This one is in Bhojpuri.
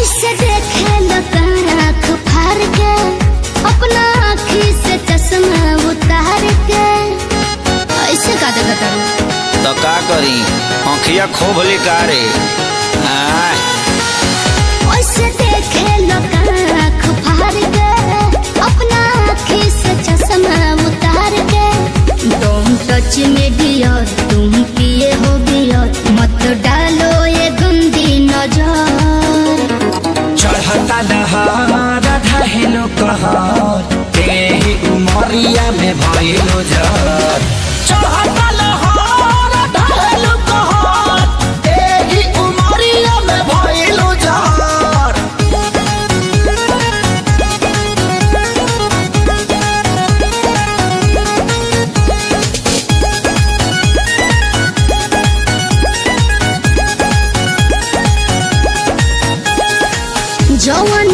ऐसे देखे आँख फार के अपना आँखी से चश्मा उतार के ऐसे का देखता तो का करी आँखिया खोब लिकारे ऐसे देखे आँख फार के अपना आँखी से चश्मा उतार के तुम टच में डियर तुम पिए हो बियर मत डालो ये गंदी नजर चढ़ता दहार ढहेलो कहर तेही उमरिया में भइलो जर चढ़ता दहार ढहेलो कहर तेही उमरिया में भइलो जर जवन